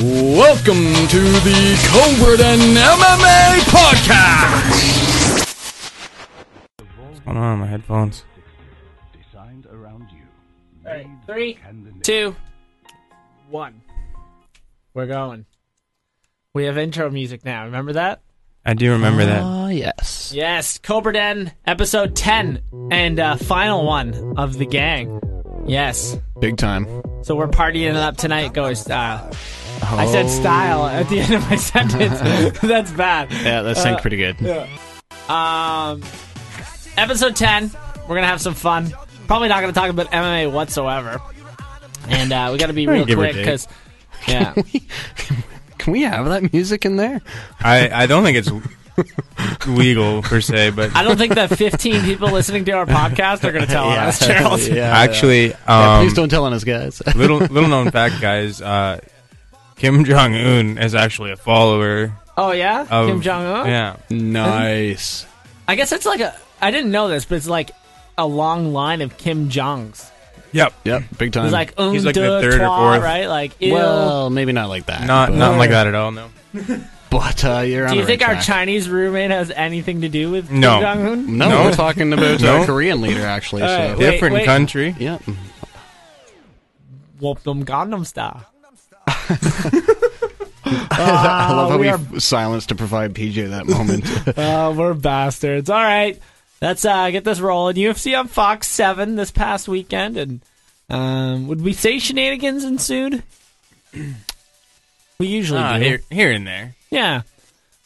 Welcome to the Cobra Den MMA Podcast. What's going on my headphones? Alright, 3, 2, 1. We're going. We have intro music now. Remember that? I do remember that. Oh, yes. Yes, Cobra Den, episode 10, and final one of the gang. Yes. Big time. So we're partying it up tonight, going style. I said style at the end of my sentence. That's bad. Yeah, that synced pretty good. Episode 10, we're going to have some fun. Probably not going to talk about MMA whatsoever. And we got to be real quick because, yeah. Can we have that music in there? I don't think it's legal per se, but I don't think the 15 people listening to our podcast are going to tell on us, Gerald. actually, please don't tell on us, guys. little known fact, guys. Kim Jong-un is actually a follower. Oh yeah, Kim Jong-un. Yeah, Nice. I guess it's like I didn't know this, but it's like a long line of Kim Jongs. Yep. Big time. It's like He's like the deux, third or trois, fourth. right? Like ew. well, maybe not like that. Not like that at all. No. But you're on Do you the think right our track. Chinese roommate has anything to do with No. Kim Jong-un? No, No. we're talking about No. a Korean leader, actually. All So. right, wait. Different country. Yeah. Whoop them Gangnam Style. I love how we we silenced to provide PJ that moment. We're bastards. All right, let's get this rolling. UFC on Fox 7 this past weekend, and would we say shenanigans ensued? We usually do. Here and there. Yeah.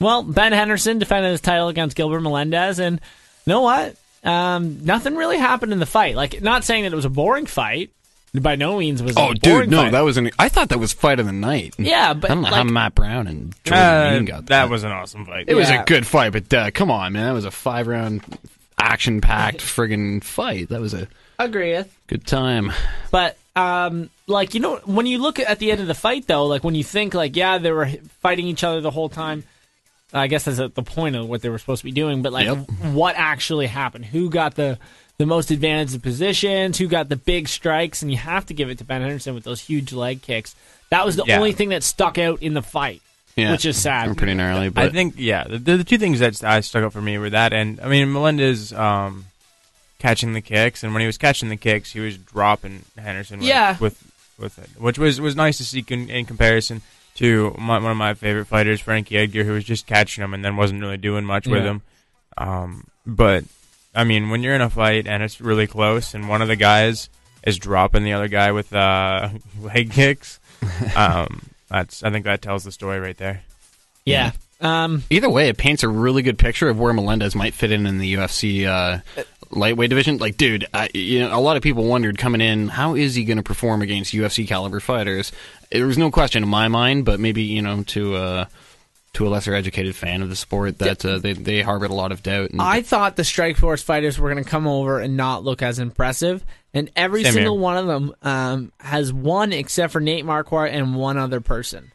Well, Ben Henderson defended his title against Gilbert Melendez, and you know what? Nothing really happened in the fight. Like, not saying that it was a boring fight. By no means was it a boring no, fight. that was I thought that was fight of the night. Yeah, but I don't know how like, Matt Brown and Jordan Dean got That was an awesome fight. It was Yeah. a good fight, but come on, man. That was a 5-round, action-packed friggin' fight. That was a agree. good time. But, like, you know, when you look at the end of the fight, though, like, when you think, like, yeah, they were fighting each other the whole time, I guess that's the point of what they were supposed to be doing, but, like, what actually happened? Who got the most advantage positions? Who got the big strikes? And you have to give it to Ben Henderson with those huge leg kicks. That was the only thing that stuck out in the fight, which is sad. I'm pretty gnarly, but I think, the two things that stuck out for me were that, and, I mean, Melendez catching the kicks, and when he was catching the kicks, he was dropping Henderson with it, which was nice to see in comparison to one of my favorite fighters, Frankie Edgar, who was just catching him and then wasn't really doing much with him. But, I mean, when you're in a fight and it's really close and one of the guys is dropping the other guy with leg kicks, I think that tells the story right there. Yeah. either way, it paints a really good picture of where Melendez might fit in the UFC lightweight division. Like, dude, a lot of people wondered coming in, how is he going to perform against UFC caliber fighters? There was no question in my mind, but maybe to a lesser educated fan of the sport that they harbored a lot of doubt. And I thought the Strikeforce fighters were going to come over and not look as impressive, and every single one of them has won except for Nate Marquardt and one other person.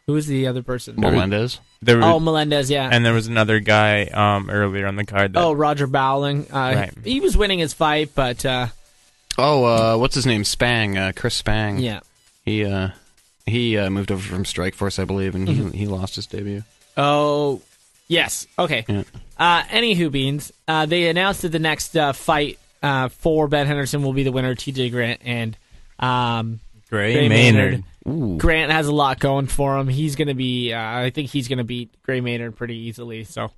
Who is the other person? Melendez. Melendez, yeah. And there was another guy earlier on the card. Roger Bowling. Right. He was winning his fight, but... what's his name? Spang. Chris Spang. Yeah. He moved over from Strikeforce, I believe, and he lost his debut. Oh, yes. Okay. Yeah. Anywho, Beans, they announced that the next fight for Ben Henderson will be the winner, TJ Grant and Gray Maynard. Ooh. Grant has a lot going for him. He's going to be, I think he's going to beat Gray Maynard pretty easily. So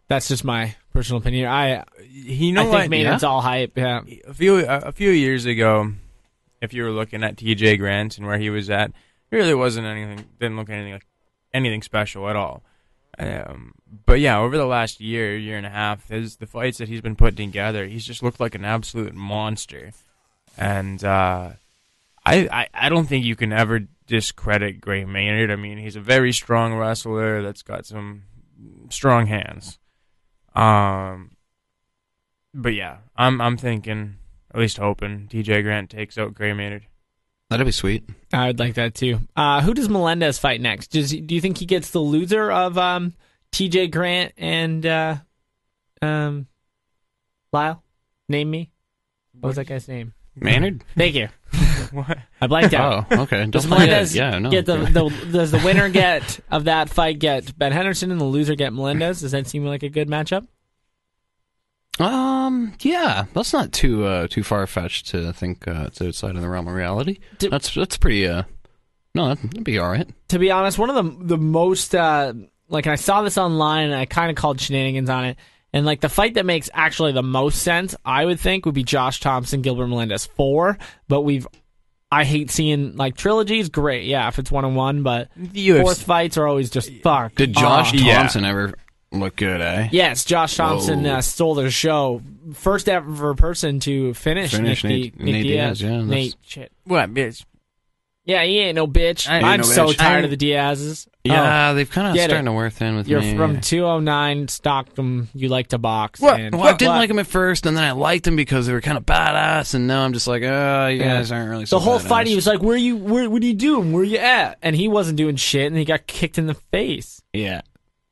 that's just my personal opinion. I think Maynard's all hype. Yeah. A few years ago, if you were looking at TJ Grant and where he was at, it really wasn't anything. Didn't look anything like anything special at all. But yeah, over the last year and a half, the fights that he's been putting together, he's just looked like an absolute monster. And I don't think you can ever discredit Gray Maynard. I mean, he's a very strong wrestler that's got some strong hands. But yeah, I'm thinking, at least hoping, TJ Grant takes out Gray Maynard. That'd be sweet. I would like that too. Who does Melendez fight next? Do you think he gets the loser of TJ Grant and Lyle? Name me. What was that guy's name? Maynard? Thank you. I blanked out. Oh, okay. Does Don't forget. Melendez Yeah, no. get does the winner get of that fight get Ben Henderson and the loser get Melendez? Does that seem like a good matchup? Yeah, that's not too far fetched to think it's outside of the realm of reality. That's pretty. No, that'd be all right. To be honest, one of the most like, and I saw this online and I kind of called shenanigans on it. And like the fight that makes actually the most sense, I would think, would be Josh Thompson, Gilbert Melendez 4. But I hate seeing like trilogies. Great, yeah, if it's 1-on-1, but fourth fights are always just fuck. Did Josh Thompson ever look good? Yes, Josh Thompson stole their show. First ever person to finish Nick Diaz. Yeah, Nate, shit. What, bitch? Yeah, he ain't no bitch. I'm so tired of the Diazes. Yeah, they've kind of starting to wear thin with You're me. from 209, Stockton. You like to box. What? And, Well, I didn't like them at first, and then I liked them because they were kind of badass, and now I'm just like, you guys aren't really so the whole badass. fight, he was like, what are you doing? Where you at? And he wasn't doing shit, and he got kicked in the face. Yeah.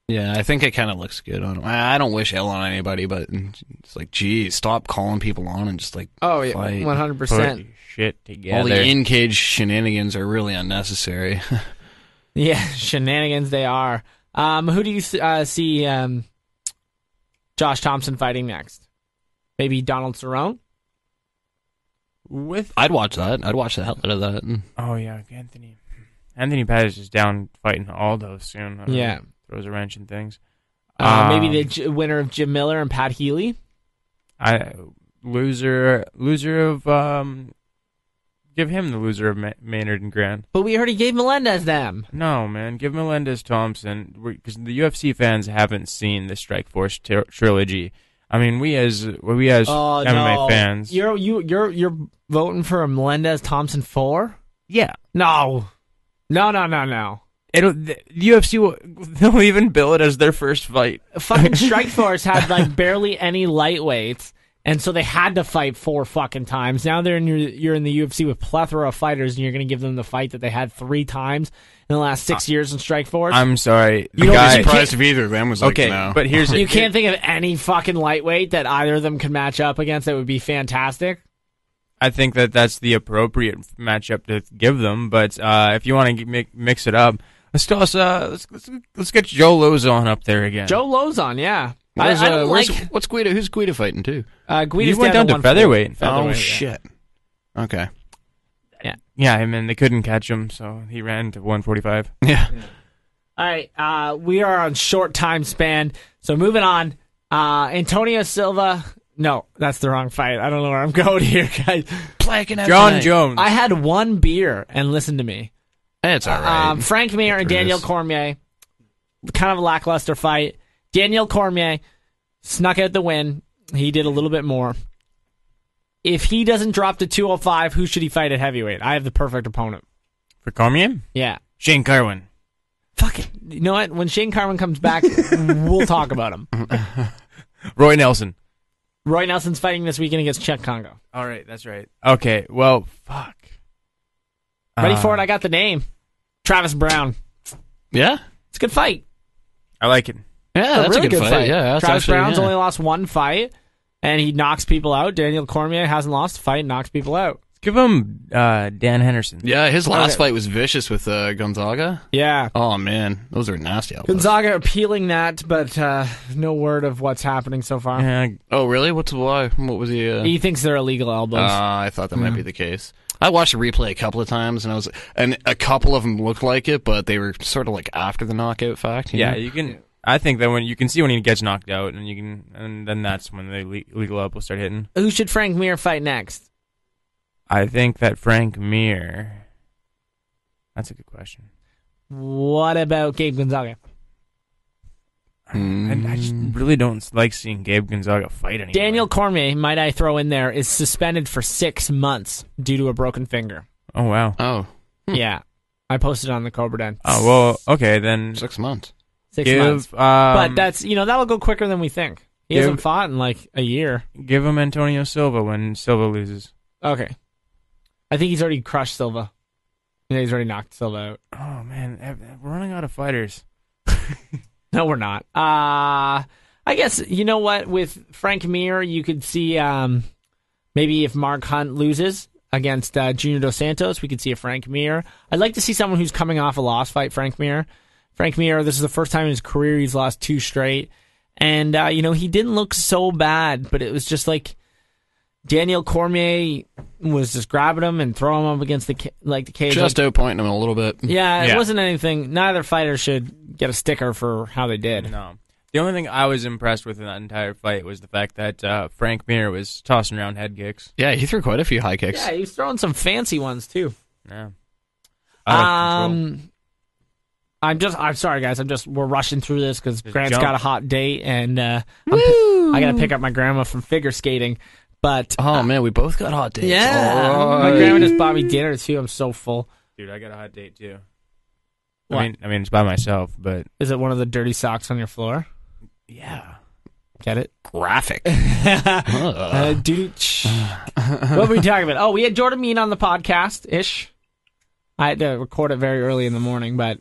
Yeah, I think it kind of looks good on him. I don't wish ill on anybody, but it's like, geez, stop calling people on and just like fight. 100%. Shit together. All the in-cage shenanigans are really unnecessary. Yeah, shenanigans they are. Who do you see Josh Thompson fighting next? Maybe Donald Cerrone? I'd watch that. I'd watch the hell out of that. Oh, yeah, Anthony Pettis is down fighting Aldo soon. Yeah. Throws a wrench in things. Maybe the winner of Jim Miller and Pat Healy? Loser of... Give him the loser of Maynard and Grant. But we already gave Melendez them. No, man. Give Melendez Thompson. Because the UFC fans haven't seen the Strikeforce trilogy. I mean, we as MMA fans... You're voting for a Melendez Thompson 4? Yeah. No. The UFC they'll even bill it as their first fight. Fucking Strikeforce had like barely any lightweights, and so they had to fight 4 fucking times. Now you're in the UFC with plethora of fighters, and you're going to give them the fight that they had 3 times in the last 6 years in Strikeforce. I'm sorry. You don't be surprised if either of them was like, no. But you can't think of any fucking lightweight that either of them could match up against that would be fantastic. I think that's the appropriate matchup to give them. But if you want to mix it up. Let's get Joe Lozon up there again. Joe Lozon, yeah. What's Guida? Who's Guida fighting too? He went down to featherweight. Oh shit. Okay. Yeah. I mean they couldn't catch him, so he ran to 145. Yeah. All right. We are on short time span, so moving on. Antonio Silva. No, that's the wrong fight. I don't know where I'm going here, guys. John Jones. I had 1 beer, and listen to me. It's all right. Frank Mir and Daniel Cormier, kind of a lackluster fight. Daniel Cormier snuck out the win. He did a little bit more. If he doesn't drop to 205, who should he fight at heavyweight? I have the perfect opponent. For Cormier? Yeah. Shane Carwin. Fuck it. You know what? When Shane Carwin comes back, we'll talk about him. Roy Nelson. Roy Nelson's fighting this weekend against Czech Congo. All right, that's right. Okay, well, fuck. Ready for it? I got the name. Travis Brown. Yeah? It's a good fight. I like it. Yeah, that's really a good fight. Yeah, Travis Brown's only lost 1 fight, and he knocks people out. Daniel Cormier hasn't lost a fight and knocks people out. Give him Dan Henderson. Yeah, his last fight was vicious with Gonzaga. Yeah. Oh, man. Those are nasty outfits. Gonzaga appealing that, but no word of what's happening so far. Yeah. Oh, really? Why? What was he... He thinks they're illegal elbows. I thought that might be the case. I watched the replay a couple of times, and a couple of them looked like it, but they were sort of like after the knockout fact. You know? You can... I think that when you can see when he gets knocked out, and then that's when the legal elbows start hitting. Who should Frank Mir fight next? I think that Frank Mir. That's a good question. What about Gabe Gonzaga? I just really don't like seeing Gabe Gonzaga fight anymore. Daniel Cormier, might I throw in there, is suspended for 6 months due to a broken finger. Oh, wow. Oh. Yeah. I posted on the Cobra Den. Oh, well, okay, then... 6 months. 6 months. But that's, that'll go quicker than we think. He hasn't fought in like a year. Give him Antonio Silva when Silva loses. Okay. I think he's already crushed Silva. Yeah, he's already knocked Silva out. Oh, man. We're running out of fighters. No, we're not. I guess, you know what? With Frank Mir, you could see maybe if Mark Hunt loses against Junior Dos Santos. We could see a Frank Mir. I'd like to see someone who's coming off a loss fight, Frank Mir. Frank Mir, this is the first time in his career he's lost 2 straight. And, he didn't look so bad, but it was just like Daniel Cormier was just grabbing him and throwing him up against the cage. Just outpointing him a little bit. Yeah, it wasn't anything. Neither fighter should get a sticker for how they did. No. The only thing I was impressed with in that entire fight was the fact that Frank Mir was tossing around head kicks. Yeah, he threw quite a few high kicks. Yeah, he was throwing some fancy ones, too. Yeah. I'm sorry, guys. We're rushing through this because Grant's got a hot date, and I got to pick up my grandma from figure skating. But oh man, we both got hot dates. Yeah, my grandma just bought me dinner too. I'm so full. Dude, I got a hot date too. What? I mean, it's by myself, but is it one of the dirty socks on your floor? Yeah. Get it? Graphic. What were we talking about? Oh, we had Jordan Mean on the podcast ish. I had to record it very early in the morning, but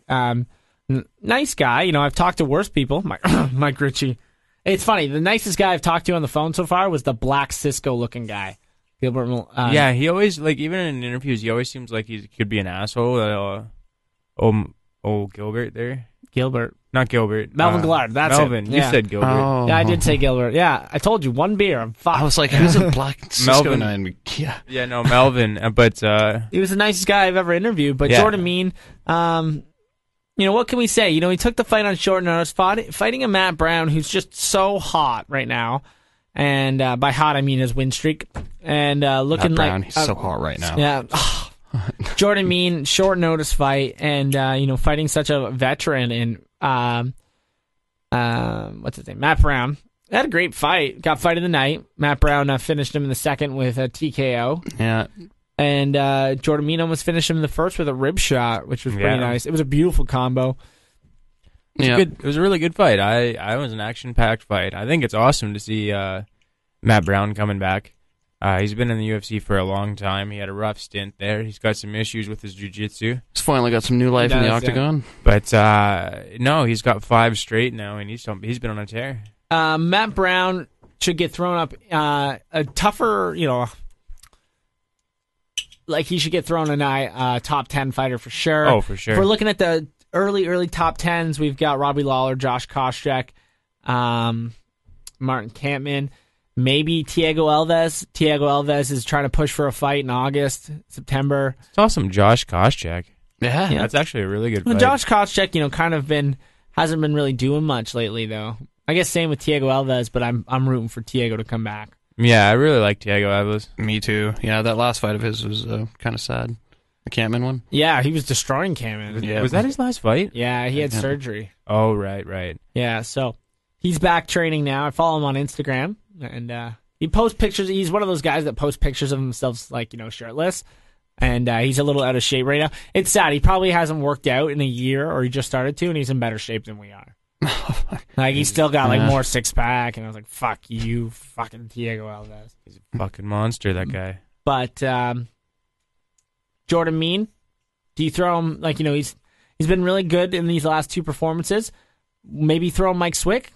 nice guy. I've talked to worse people. Mike Ritchie. It's funny. The nicest guy I've talked to on the phone so far was the black Cisco-looking guy. Gilbert. Yeah, he always, even in interviews, he always seems like he could be an asshole. Gilbert there? Gilbert. Not Gilbert. Melvin Gillard. That's Melvin. it. You said Gilbert. Oh. Yeah, I did say Gilbert. Yeah, I told you. 1 beer. I'm fucked. I was like, who's a black Cisco nine? Yeah. Yeah, no, Melvin. But he was the nicest guy I've ever interviewed. But Jordan Mean, what can we say? He took the fight on short notice, fighting a Matt Brown who's just so hot right now. And by hot, I mean his win streak. And looking Matt Brown, like... he's so hot right now. Yeah. Jordan Mean, short notice fight. And, fighting such a veteran in... what's his name? Matt Brown. Had a great fight. Got fight of the night. Matt Brown finished him in the second with a TKO. Yeah. And Jordan Mean almost finished him in the first with a rib shot, which was pretty nice. It was a beautiful combo. It was a really good fight. I was an action-packed fight. I think it's awesome to see Matt Brown coming back. He's been in the UFC for a long time. He had a rough stint there. He's got some issues with his jiu-jitsu. He's finally got some new life in the octagon. But no, he's got 5 straight now, and he's been on a tear. Matt Brown should get thrown up a tougher, he should get thrown a top 10 fighter for sure. Oh, for sure. If we're looking at the early top 10s, we've got Robbie Lawler, Josh Koscheck, Martin Kampman. Maybe Thiago Alves. Thiago Alves is trying to push for a fight in August, September. It's awesome, Josh Koscheck. Yeah. That's actually a really good fight. Well, Josh Koscheck, hasn't been really doing much lately, though. I guess same with Thiago Alves, but I'm rooting for Thiago to come back. Yeah, I really like Thiago Alves. Me too. Yeah, that last fight of his was kind of sad. The Kampman one. Yeah, he was destroying Kampman. Yeah. Was that his last fight? Yeah, he had surgery. Oh, right. Yeah, so he's back training now. I follow him on Instagram. And he posts pictures. He's one of those guys that posts pictures of themselves, shirtless. And he's a little out of shape right now. It's sad. He probably hasn't worked out in a year, or he just started to, and he's in better shape than we are. He's still got more 6-pack. And I was like, "Fuck you, fucking Thiago Alves." He's a fucking monster, that guy. But Jordan Mean, do you throw him? He's been really good in these last 2 performances. Maybe throw him Mike Swick.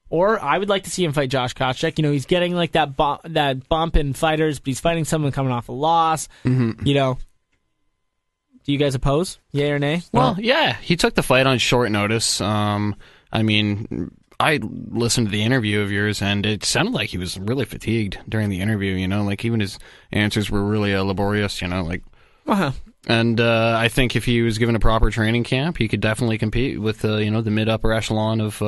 Or I would like to see him fight Josh Koscheck. He's getting that bump in fighters, but he's fighting someone coming off a loss. Mm-hmm. Do you guys oppose? Yay or nay? Well, yeah. He took the fight on short notice. I listened to the interview of yours, and it sounded like he was really fatigued during the interview. Even his answers were really laborious. Uh-huh. And I think if he was given a proper training camp, he could definitely compete with the mid-upper echelon of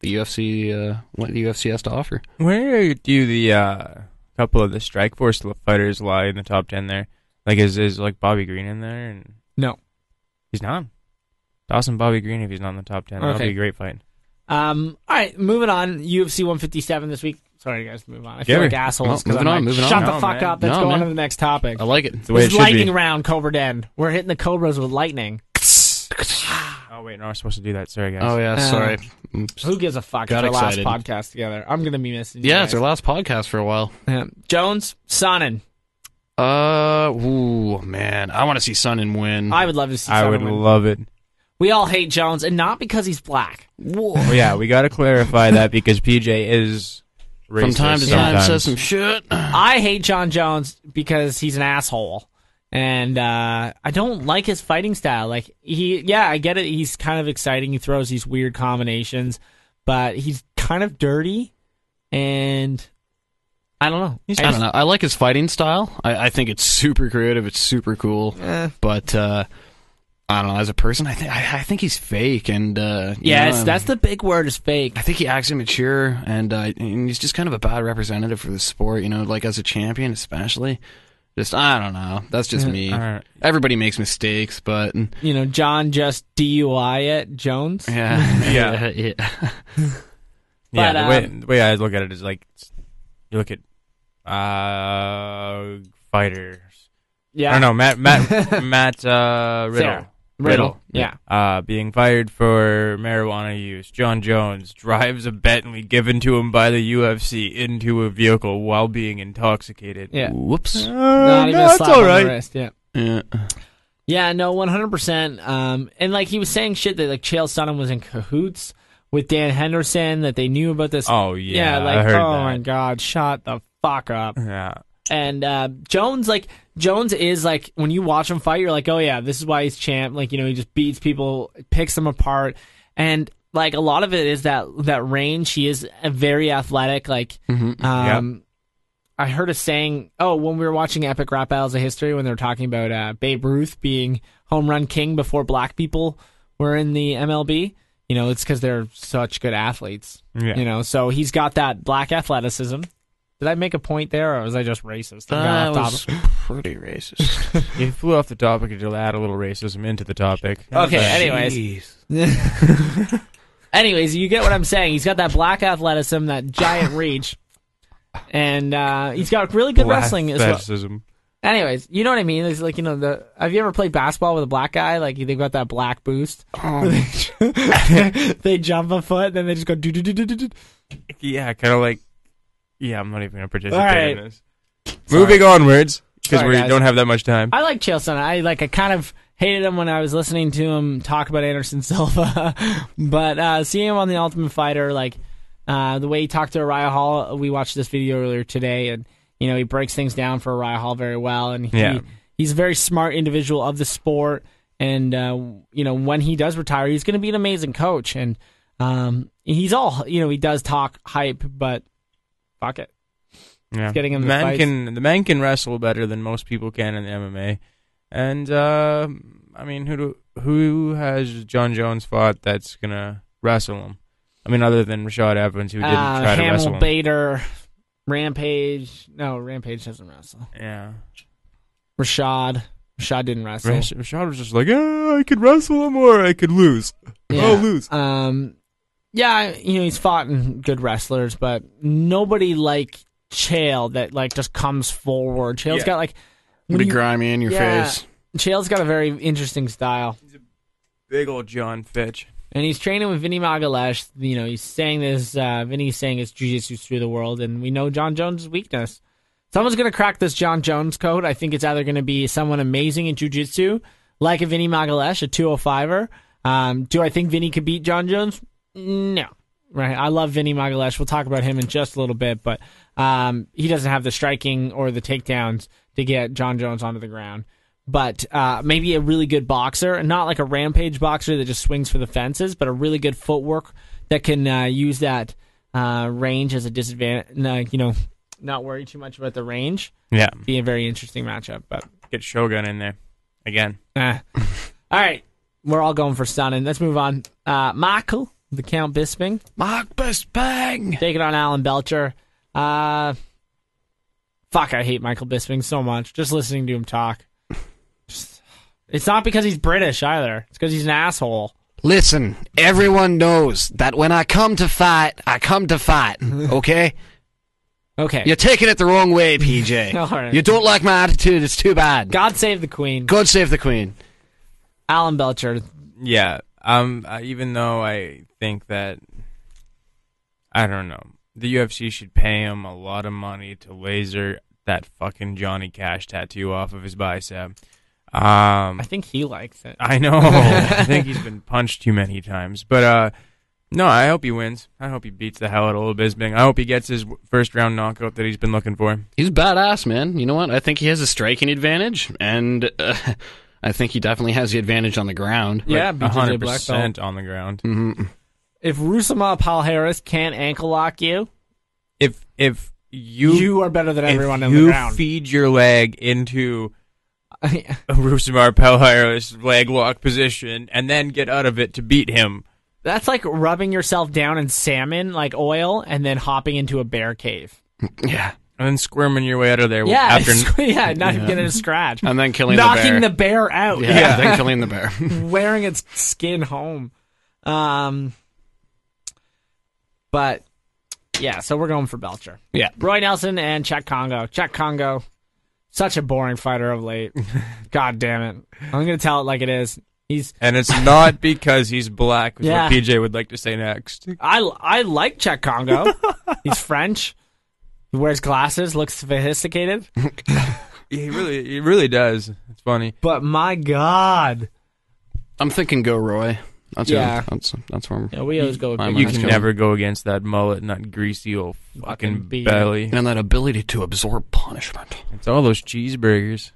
the UFC, what the UFC has to offer. Where do the couple of the Strikeforce fighters lie in the top 10 there? Is Bobby Green in there? And no, he's not. Tossing Bobby Green if he's not in the top 10. Okay. That'll be a great fight. All right, moving on. UFC 157 this week. Sorry, guys, move on. I feel like assholes because shut the fuck up. Let's go on to the next topic. I like it. It's the way it should lightning be. round, Cobra Den. We're hitting the Cobras with lightning. Oh, wait, no, we're supposed to do that. Sorry, guys. Oh, yeah, sorry. Who gives a fuck? Got it's our excited. last podcast together. I'm going to be missing you Yeah, guys. it's our last podcast for a while. Jones, Sonnen. Ooh, man. I want to see Sonnen win. I would love to see Sonnen I would win. love it. We all hate Jones, and not because he's black. Well, yeah, we got to clarify that because PJ is From time to time, says some shit. I hate John Jones because he's an asshole. And I don't like his fighting style. Like, I get it. He's kind of exciting. He throws these weird combinations. But he's kind of dirty. And I don't know. I don't know. I like his fighting style. I think it's super creative. It's super cool. But I don't know. As a person, I think he's fake. And that's the big word, is fake. I think he acts immature, and he's just kind of a bad representative for the sport. You know, like as a champion, especially. Just, I don't know. That's just me. Right. Everybody makes mistakes, but... You know, John just DUI at Jones. Yeah. Yeah. Yeah, the way I look at it is like, you look at fighters. Yeah. I don't know, Matt Riddle. Riddle. Yeah. Being fired for marijuana use. John Jones drives a Bentley given to him by the UFC into a vehicle while being intoxicated. Yeah. Whoops. Not even a slap all on right. the wrist. Yeah. Yeah, no, 100%. And like he was saying shit that like Chael Sonnen was in cahoots with Dan Henderson, that they knew about this. Oh, yeah. Like, I heard oh that. my God, shut the fuck up. Yeah. And Jones is like, when you watch him fight, you're like, oh yeah, this is why he's champ. Like, you know, he just beats people, picks them apart, and like a lot of it is that range. He is very athletic. Like, I heard a saying. Oh, when we were watching Epic Rap Battles of History, when they were talking about Babe Ruth being home run king before black people were in the MLB. You know, it's because they're such good athletes. Yeah. You know, so he's got that black athleticism. Did I make a point there, or was I just racist? That was pretty racist. You flew off the topic and you'll add a little racism into the topic. Okay, anyways, you get what I'm saying. He's got that black athleticism, that giant reach, and he's got really good wrestling as well. Anyways, you know what I mean? It's like, you know, have you ever played basketball with a black guy? Like, they've got that black boost. They jump a foot, then they just go do. Yeah, kind of like. Yeah, I'm not even going to participate right. in this. Moving onwards, because Sorry, we guys. don't have that much time. I like Chael Sonnen. I kind of hated him when I was listening to him talk about Anderson Silva, but seeing him on The Ultimate Fighter, like the way he talked to Uriah Hall, we watched this video earlier today, and you know he breaks things down for Uriah Hall very well, and he's a very smart individual of the sport, and you know when he does retire, he's going to be an amazing coach, and he's all, you know, he does talk hype, but fuck it. Yeah. It's getting him the man can wrestle better than most people can in the MMA. And I mean, who has John Jones fought that's gonna wrestle him? I mean, other than Rashad Evans, who didn't try to wrestle him. Hamill Bader, Rampage. No, Rampage doesn't wrestle. Yeah. Rashad didn't wrestle. Rashad was just like, I could wrestle him or I could lose. Yeah. I'll lose. Yeah, you know, he's fought in good wrestlers, but nobody like Chael that like just comes forward. Chael's got like Pretty grimy in your face. Chael's got a very interesting style. He's a big old John Fitch. And he's training with Vinny Magalesh. You know, he's saying this, Vinny's saying his jiu-jitsu's through the world, and we know John Jones' weakness. Someone's going to crack this John Jones code. I think it's either going to be someone amazing in jiu-jitsu, like a Vinny Magalesh, a 205er. Do I think Vinny could beat John Jones? No. Right. I love Vinny Magalesh. We'll talk about him in just a little bit, but he doesn't have the striking or the takedowns to get John Jones onto the ground. But maybe a really good boxer, not like a rampage boxer that just swings for the fences, but a really good footwork that can use that range as a disadvantage. You know, not worry too much about the range. Yeah. Be a very interesting matchup. But Get Shogun in there again. All right. We're all going for Sonnen. Let's move on. Michael, the Count Bisping. Mark Bisping! Taking on Alan Belcher. Fuck, I hate Michael Bisping so much. Just listening to him talk. It's not because he's British either. It's because he's an asshole. Listen, everyone knows that when I come to fight, I come to fight, okay? Okay. You're taking it the wrong way, PJ. All right. You don't like my attitude, it's too bad. God save the Queen. God save the Queen. Alan Belcher. Yeah. Even though I think that, I don't know, the UFC should pay him a lot of money to laser that fucking Johnny Cash tattoo off of his bicep. I think he likes it. I know. I think he's been punched too many times. But No, I hope he wins. I hope he beats the hell out of Ola Bisping. I hope he gets his first-round knockout that he's been looking for. He's badass, man. You know what? I think he has a striking advantage, and I think he definitely has the advantage on the ground. Yeah, like 100% on the ground. Mm-hmm. If Rousimar Palhares can't ankle lock you, If you are better than everyone on you the ground. feed your leg into a Rousimar Palhares leg lock position and then get out of it to beat him. That's like rubbing yourself down in salmon, like oil, and then hopping into a bear cave. Yeah. And then squirming your way out of there Yeah, after not even getting a scratch. And then killing Knocking the the bear out. bear. Yeah, then killing the bear. Wearing its skin home. But, yeah, so we're going for Belcher. Yeah. Roy Nelson and Czech Congo. Czech Congo, such a boring fighter of late. God damn it. I'm going to tell it like it is. And it's not because he's black, is Yeah. what PJ would like to say next. I like Czech Congo. He's French. He wears glasses, looks sophisticated. He really does. It's funny. But my God. I'm thinking go Roy. That's Yeah. That's where I'm. Yeah, we always go with I'm big You Let's can ones. never go against that mullet and that greasy old fucking beard. belly. And that ability to absorb punishment. It's all those cheeseburgers.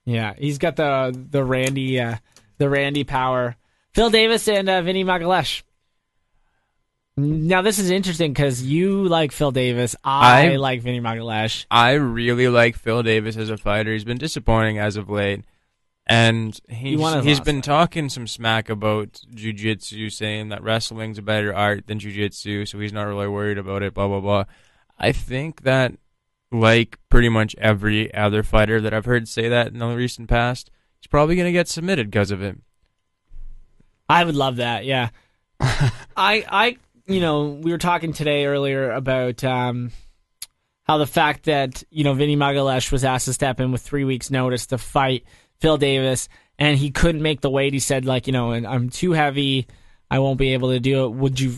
Yeah, he's got the Randy power. Phil Davis and Vinny Magalesh. Now this is interesting because you like Phil Davis. I like Vinny Magalesh. I really like Phil Davis as a fighter. He's been disappointing as of late. And he's been talking some smack about jiu-jitsu, saying that wrestling's a better art than jiu-jitsu, so he's not really worried about it, blah, blah, blah. I think that, like pretty much every other fighter that I've heard say that in the recent past, he's probably going to get submitted because of it. I would love that. Yeah, we were talking today earlier about how the fact that Vinny Magalesh was asked to step in with 3 weeks' notice to fight Phil Davis, and he couldn't make the weight. He said, and I'm too heavy, I won't be able to do it. Would you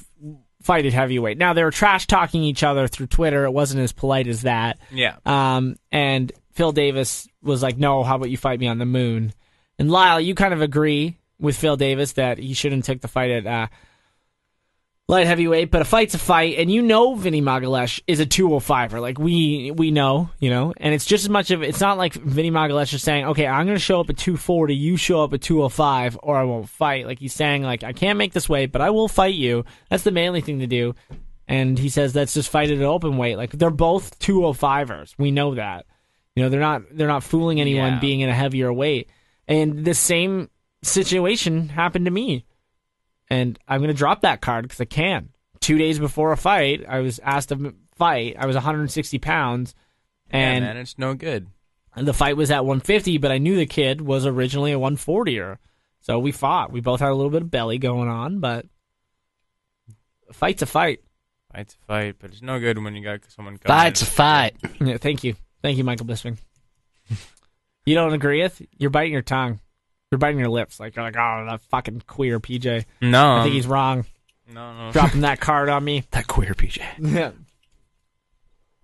fight at heavyweight? Now, they were trash-talking each other through Twitter. It wasn't as polite as that. Yeah. And Phil Davis was like, no, how about you fight me on the moon? And Lyle, you kind of agree with Phil Davis that he shouldn't take the fight at light heavyweight, but a fight's a fight, and Vinny Magalesh is a 205er. Like, we know, and it's just as much of, it's not like Vinny Magalesh is saying, okay, I'm going to show up at 240, you show up at 205, or I won't fight. Like, he's saying, I can't make this weight, but I will fight you. That's the manly thing to do. And he says, let's just fight at an open weight. Like, they're both 205ers. We know that. They're not fooling anyone being in a heavier weight. And the same situation happened to me. And I'm going to drop that card because I can. 2 days before a fight, I was asked to fight. I was 160 pounds. And man, it's no good. the fight was at 150, but I knew the kid was originally a 140er. So we fought. We both had a little bit of belly going on, but a fight's a fight. Fight's a fight, but it's no good when you got someone coming Fight's a fight. Yeah, thank you. Thank you, Michael Bisping. You don't agree with? You're biting your tongue. You're biting your lips. You're like, oh, that fucking queer PJ. No. I think he's wrong. No. Dropping that card on me. That queer PJ. Yeah.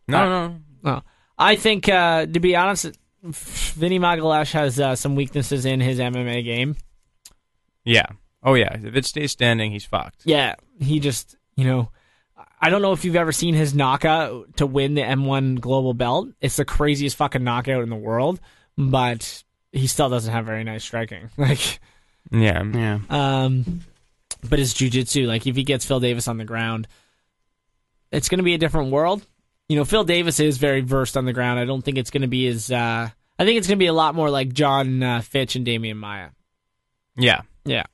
No. I think, to be honest, Vinny Magalesh has some weaknesses in his MMA game. Yeah. Oh, yeah. If it stays standing, he's fucked. Yeah. He just, I don't know if you've ever seen his knockout to win the M1 global belt. It's the craziest fucking knockout in the world, but he still doesn't have very nice striking. Yeah. But his jiu-jitsu, if he gets Phil Davis on the ground, it's going to be a different world. Phil Davis is very versed on the ground. I don't think it's going to be as... I think it's going to be a lot more like John Fitch and Damian Maia. Yeah. Yeah.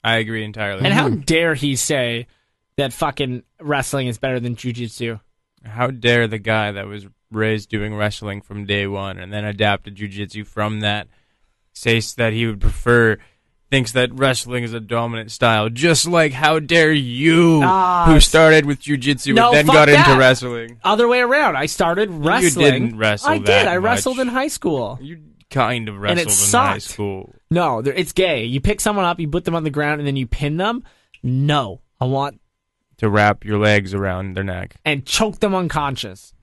I agree entirely. And how dare he say that fucking wrestling is better than jiu-jitsu? How dare the guy that was raised doing wrestling from day one and then adapted jiu-jitsu from that says that he would thinks that wrestling is a dominant style, just like how dare you, who started with jiu-jitsu and then got into wrestling. Other way around. I started wrestling. You didn't wrestle I did. I much. wrestled in high school. You kind of wrestled in sucked. high school. No, it's gay. You pick someone up, you put them on the ground, and then you pin them. No. I want to wrap your legs around their neck and choke them unconscious.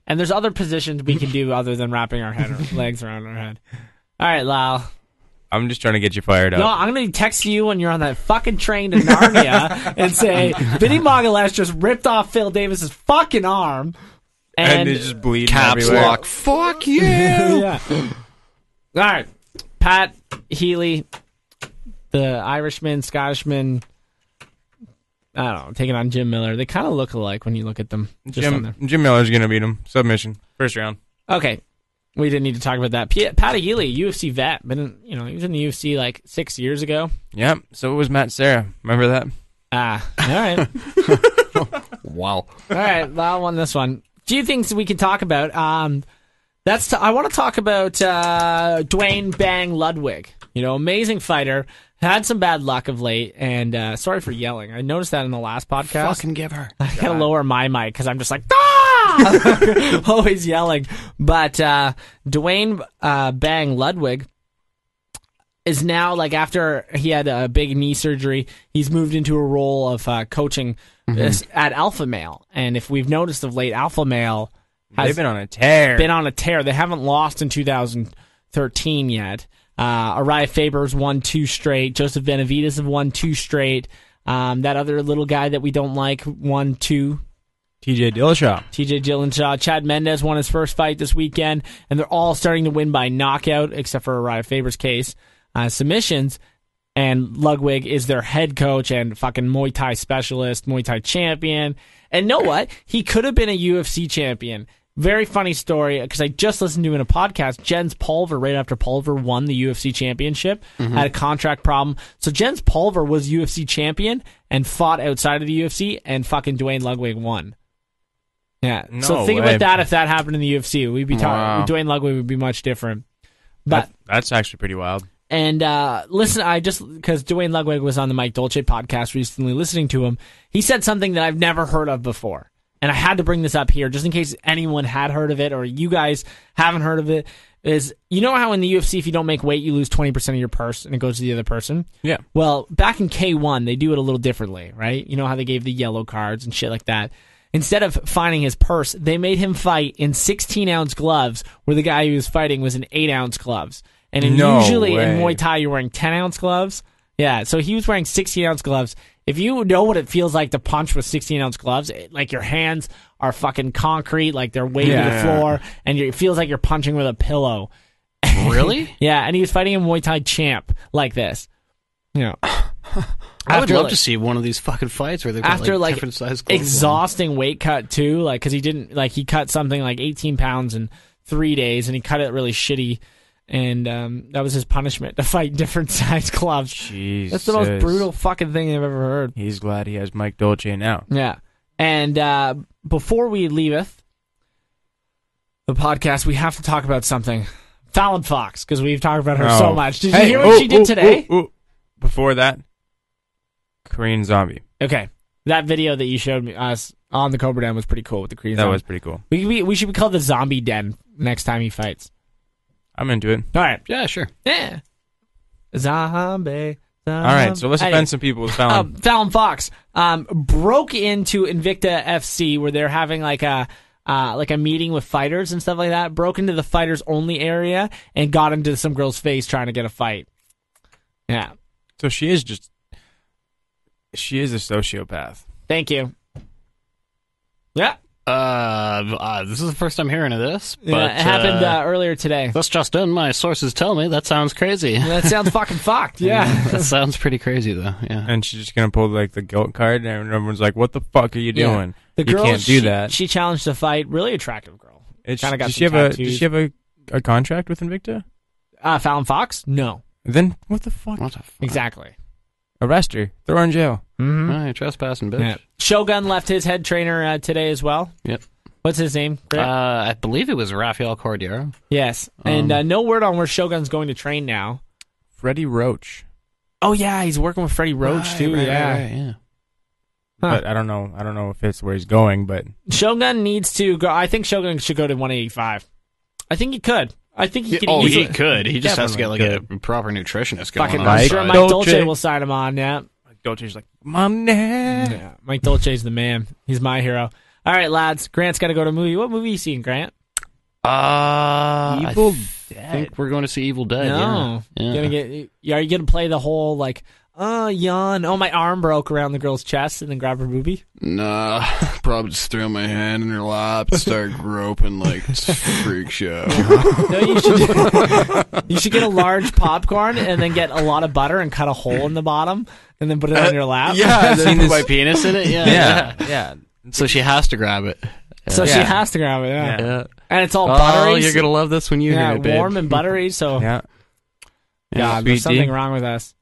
And there's other positions we can do other than wrapping our legs around our head. All right, Lyle. I'm just trying to get you fired up. No, I'm going to text you when you're on that fucking train to Narnia and say, Vinny Mogalash just ripped off Phil Davis's fucking arm. And it's just bleeding Caps everywhere. lock. Fuck yeah. Yeah. All right. Pat Healy, the Irishman, Scottishman, I don't know, taking on Jim Miller. They kind of look alike when you look at them. Just on there. Jim Miller's going to beat him. Submission. First round. Okay. We didn't need to talk about that. Pat Healy, UFC vet, been he was in the UFC like 6 years ago. Yep. So was Matt Serra. Remember that? All right. Wow. All right. Well, I won this one. Few things we can talk about. I want to talk about Dwayne Bang Ludwig. Amazing fighter. Had some bad luck of late, and sorry for yelling. I noticed that in the last podcast. Fucking give her. I gotta lower my mic because I'm just like, ah! Always yelling. But Dwayne Bang Ludwig is now, like, after he had a big knee surgery, he's moved into a role of coaching at Alpha Male. And if we've noticed of late, Alpha Male has They've been on a tear. They haven't lost in 2013 yet. Uriah Faber's won 2 straight. Joseph Benavidez have won 2 straight. That other little guy that we don't like won 2. TJ Dillashaw. Chad Mendez won his first fight this weekend, and they're all starting to win by knockout, except for Uriah Faber's case. Submissions, and Ludwig is their head coach and fucking Muay Thai specialist, Muay Thai champion. And know what? He could have been a UFC champion. Very funny story, because I just listened to in a podcast, Jens Pulver, right after Pulver won the UFC championship, had a contract problem. So Jens Pulver was UFC champion and fought outside of the UFC, and fucking Dwayne Ludwig won. Yeah. No so think way. about that if that happened in the UFC. We'd be talking. Wow. Dwayne Ludwig would be much different. But That's actually pretty wild. And listen, because Dwayne Ludwig was on the Mike Dolce podcast recently, listening to him, he said something that I've never heard of before. And I had to bring this up here just in case anyone had heard of it or you guys haven't heard of it, is how in the UFC, if you don't make weight, you lose 20% of your purse and it goes to the other person? Yeah. Well, back in K1, they do it a little differently, right? You know how they gave the yellow cards and shit like that? Instead of finding his purse, they made him fight in 16-ounce gloves where the guy he was fighting was in 8-ounce gloves. And usually in Muay Thai, you're wearing 10-ounce gloves. Yeah, so he was wearing 16-ounce gloves. If you know what it feels like to punch with 16-ounce gloves, like your hands are fucking concrete, like they're weighted to the floor, and it feels like you're punching with a pillow. Really? Yeah, and he was fighting a Muay Thai champ like this. I would love to see one of these fucking fights where they've got different size clothes exhausting weight cut too, like because he cut something like 18 pounds in 3 days, and he cut it really shitty. And that was his punishment, to fight different size gloves. Jesus. That's the most brutal fucking thing I've ever heard. He's glad he has Mike Dolce now. Yeah. And before we leaveth the podcast, we have to talk about something. Fallon Fox, because we've talked about her so much. Did you hear what she did today? Before that, Korean Zombie. Okay. That video that you showed us on the Cobra Den was pretty cool with the Korean Zombie. That was pretty cool. We should be called the Zombie Den next time he fights. I'm into it. All right. Yeah, sure. Yeah. Zombie. All right, so let's offend some people with Fallon. Fallon Fox broke into Invicta FC where they're having like a meeting with fighters and stuff like that. Broke into the fighters only area and got into some girl's face trying to get a fight. Yeah. So she is a sociopath. Thank you. Yeah. This is the first I'm hearing of this. But, yeah, it happened earlier today. That's just in. My sources tell me that sounds crazy. That sounds fucking fucked. Yeah. That sounds pretty crazy though. Yeah. And she's just gonna pull like the guilt card, and everyone's like, "What the fuck are you doing? The you girl, can't do that." She challenged to fight. Really attractive girl. Does got she have a contract with Invicta? Fallon Fox? No. Then what the fuck? What the fuck? Exactly. Arrest her. Throw her in jail. Mm-hmm. All right, trespassing, bitch. Yeah. Shogun left his head trainer today as well. Yep. What's his name? I believe it was Rafael Cordiero. Yes. And no word on where Shogun's going to train now. Freddie Roach. Oh, yeah, he's working with Freddie Roach, too. Right, yeah. Huh. But I don't know if it's where he's going, but Shogun needs to go. I think Shogun should go to 185. I I think he could. I think he could easily. He could. He just has to get like a Definitely proper nutritionist going Fucking on. I'm sure Mike Mike Dolce Dolce will sign him on, yeah. Mike Dolce's like, money. Yeah, Mike Dolce's the man. He's my hero. All right, lads. Grant's got to go to a movie. What movie are you seeing, Grant? Evil I think we're going to see Evil Dead. No. Yeah. Are you gonna play the whole like, oh, yawn, oh, my arm broke around the girl's chest and then grab her boobie? Nah, probably just throw my hand in her lap and start groping like it's a freak show. No, you should get a large popcorn and then get a lot of butter and cut a hole in the bottom and then put it on your lap. Yeah, then put my penis in it. Yeah. So she has to grab it. So she has to grab it, Yeah. And it's all buttery. Oh, you're going to love this when you hear it, babe. Warm and buttery, so... Yeah. God, Sweet there's something D. wrong with us.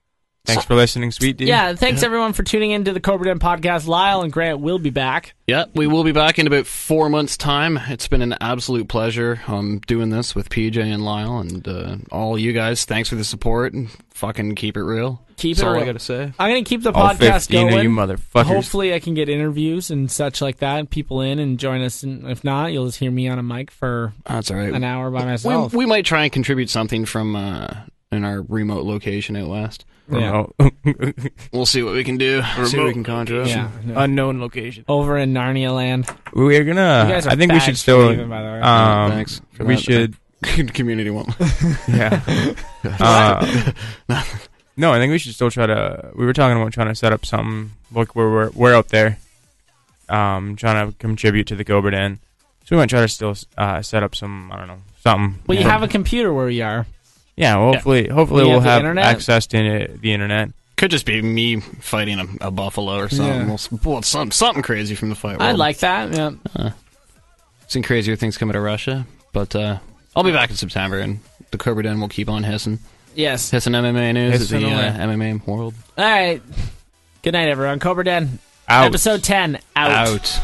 Thanks for listening, Sweet D. Yeah, thanks everyone for tuning in to the Cobra Den podcast. Lyle and Grant will be back. Yeah, we will be back in about 4 months' time. It's been an absolute pleasure doing this with PJ and Lyle and all you guys. Thanks for the support and fucking keep it real. Keep That's it all real. I got to say. I'm going to keep the All podcast 15 going. of you motherfuckers. Hopefully I can get interviews and such like that, people in and join us. And if not, you'll just hear me on a mic for That's all right. an hour by myself. We might try and contribute something from in our remote location out west. Yeah. We'll see what we can do. See what we can conjure up. Yeah. Unknown location. Over in Narnia land. We're gonna. You guys are I think we fags should for still. leaving, by the way. Thanks for We that. should. Community one. Yeah. No, I think we should still try to. We were talking about trying to set up something. Look, we're out there, trying to contribute to the Cobra Den. So we might try to still set up some. I don't know, something. Well, you have a computer where you are. Yeah, well, hopefully You we'll have the have internet? access to the internet. Could just be me fighting a buffalo or something. Yeah. We'll pull something crazy from the fight world. I'd like that. Yeah. Seen crazier things come out of Russia, but I'll be back in September, and the Cobra Den will keep on hissing. Yes. Hissing MMA news at the Hissing away. MMA world. All right. Good night, everyone. Cobra Den. Out. Episode 10. Out. Out.